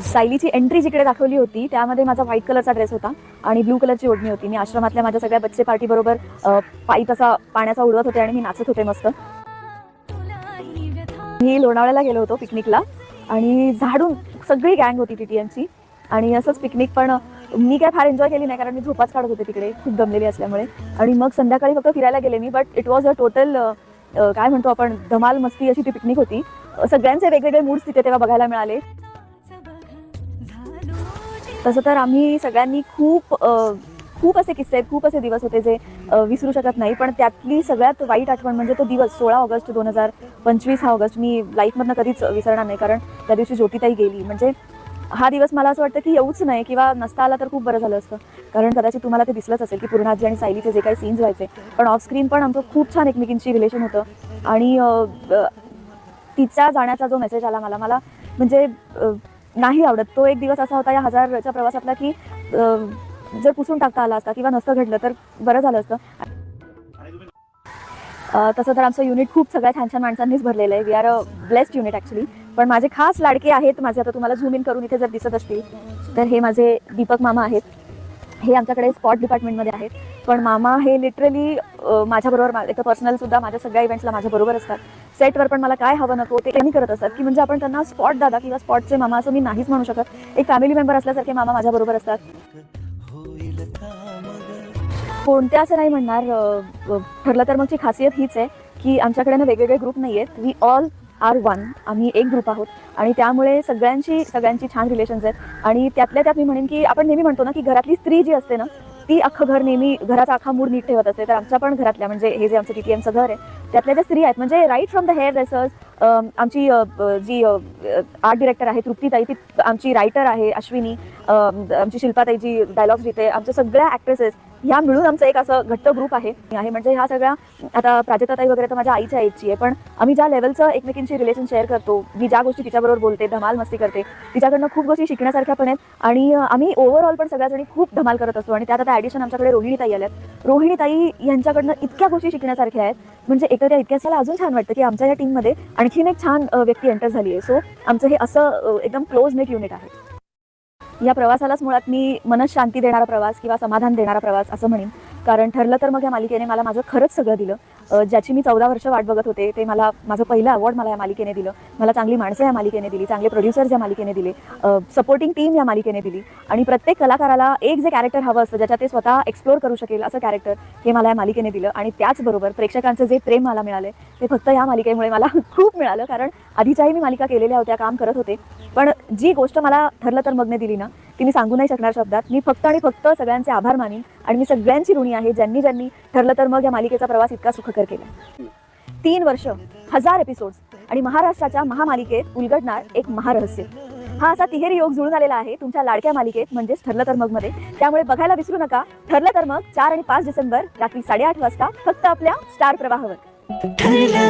सायलीची entry जिकडे दाखवली होती त्यामध्ये माझा व्हाईट कलरचा ड्रेस होता आणि ब्लू कलरची ओढणी होती. मी आश्रमातल्या माझ्या सगळ्या बच्चे पार्टी बरोबर पायी तसा पाण्याचा उडवत होते आणि मी नाचत होते मस्त. मी लोणावळ्याला गेलो होतो पिकनिकला आणि झाडून सगळी गँग होती TTMची आणि असंच पिकनिक. पण मी काय फार एन्जॉय केली नाही कारण मी झोपाच काढत होते तिकडे खूप दमलेली असल्यामुळे. आणि मग संध्याकाळी फक्त फिरायला गेले मी. But it was a total काय म्हणतो आपण धमाल मस्ती अशी ती पिकनिक होती. सगळ्यांचे वेगवेगळे मूड्स तिथे तेव्हा बघायला मिळाले. तसं तर आम्ही सगळ्यांनी खूप असे किस्से आहेत, खूप असे दिवस होते जे विसरू शकत नाही. पण त्यातली सगळ्यात वाईट आठवण म्हणजे तो दिवस 16 ऑगस्ट 2025 हा ऑगस्ट मी लाईफमधनं कधीच विसरणार नाही. कारण त्या दिवशी ज्योतिताई गेली. म्हणजे हा दिवस मला असं वाटतं की येऊच नाही किंवा नसता आला तर खूप बरं झालं असतं. कारण कदाचित तुम्हाला ते दिसलंच असेल की पूर्णाजी आणि सायलीचे जे काही सीन्स व्हायचे पण ऑफ स्क्रीन पण आमचं खूप छान एकमेकींची रिलेशन होतं. आणि तिचा जाण्याचा जो मेसेज आला मला म्हणजे नाही आवडत. तो एक दिवस असा होता या 1000च्या प्रवासातला की जर पुसून टाकता आला असता किंवा नसतं घडलं तर बरं झालं असतं. तसं तर आमचं युनिट खूप सगळ्या छान छान माणसांनीच भरलेलं आहे. We are a blessed unit actually. पण माझे खास लाडके आहेत माझे. आता तुम्हाला झूम इन करून इथे जर दिसत असतील तर हे माझे दीपक मामा आहेत. हे आमच्याकडे स्पॉट डिपार्टमेंटमध्ये आहेत. पण मामा हे लिटरली माझ्याबरोबर एक पर्सनलसुद्धा माझ्या सगळ्या इव्हेंट्सला माझ्याबरोबर असतात. सेटवर पण मला काय हवं नको ते त्यांनी करत असतात की म्हणजे आपण त्यांना स्पॉट दादा किंवा स्पॉटचे मामा असं मी नाहीच म्हणू शकत. एक फॅमिली मेंबर असल्यासारखे मामा माझ्याबरोबर असतात. कोणत्या असं नाही म्हणणार. ठरलं तर मगची खासियत हीच आहे की आमच्याकडे ना वेगवेगळे ग्रुप नाही आहेत. We all are one. आम्ही एक ग्रुप आहोत आणि त्यामुळे सगळ्यांची छान रिलेशन्स आहेत. आणि त्यातल्या त्यात मी म्हणेन की आपण नेहमी म्हणतो ना की घरातली स्त्री जी असते ना ती अख्खं घर नेहमी घराचा अख्खा मूड नीट ठेवत असते. तर आमच्या पण घरातल्या म्हणजे हे जे आमचं TTMचं घर आहे त्यातल्या ज्या स्त्री आहेत म्हणजे right from the hairdressers, आमची जी आर्ट डिरेक्टर आहे तृप्तीताई ती आमची रायटर आहे अश्विनी, आमची शिल्पाताई जी डायलॉग्स लिहिते, आमच्या सगळ्या ॲक्ट्रेसेस ह्या मिळून आमचं एक असं घट्ट ग्रुप आहे. म्हणजे ह्या सगळ्या आता प्राजक्ताताई वगैरे तर माझ्या आईच्या एजची आहे. पण आम्ही ज्या लेवलचं एकमेकींची रिलेशन शेअर करतो, मी ज्या गोष्टी तिच्याबरोबर बोलते, धमाल मस्ती करते, तिच्याकडनं खूप गोष्टी शिकण्यासारख्या पण आहेत. आणि आम्ही ओव्हरऑल पण सगळ्याजणी खूप धमाल करत असतो. आणि त्यात आता ॲडिशन आमच्याकडे रोहिणीताई आल्यात. रोहिणीताई यांच्याकडनं इतक्या गोष्टी शिकण्यासारख्या आहेत म्हणजे एकदा इतक्यासाला अजून छान वाटतं की आमच्या या टीममध्ये आणखीन एक छान व्यक्ती एंटर झाली आहे. सो आमचं हे असं एकदम क्लोज नेट युनिट आहे. या प्रवासालाच मुळात मी मनशांती देणारा प्रवास किंवा समाधान देणारा प्रवास असं म्हणेन. कारण ठरलं तर मग या मालिकेने मला माझं खरंच सगळं दिलं. ज्याची मी 14 वर्ष वाट बघत होते ते मला माझं पहिलं अवॉर्ड मला या मालिकेने दिलं. मला चांगली माणसं या मालिकेने दिली, चांगले प्रोड्युसर्स या मालिकेने दिले, सपोर्टिंग टीम या मालिकेने दिली. आणि प्रत्येक कलाकाराला एक जे कॅरेक्टर हवं असतं ज्याच्यात ते स्वतः एक्सप्लोर करू शकेल असं कॅरेक्टर हे मला या मालिकेने दिलं. आणि त्याचबरोबर प्रेक्षकांचं जे प्रेम मला मिळालं ते फक्त या मालिकेमुळे मला खूप मिळालं. कारण आधीच्याही मी मालिका केलेल्या होत्या, काम करत होते. पण जी गोष्ट मला ठरलं तर मगने दिली ना ती मी सांगू नाही शकणार शब्दात. मी फक्त आणि फक्त सगळ्यांचे आभार मानीन आणि मी सगळ्यांची ऋणी आहे ज्यांनी ठरलं तर मग या मालिकेचा प्रवास इतका सुखकर केला. 3 वर्ष, 1000 एपिसोड्स आणि महाराष्ट्राच्या महामालिकेत उलगडणार एक महारहस्य. हा असा तिहेरी योग जुळून आलेला आहे तुमच्या लाडक्या मालिकेत म्हणजेच ठरलं तर मग मध्ये. त्यामुळे बघायला विसरू नका. ठरलं तर मग 4 आणि 5 डिसेंबर रात्री 8:30 वाजता फक्त आपल्या स्टार प्रवाहावर.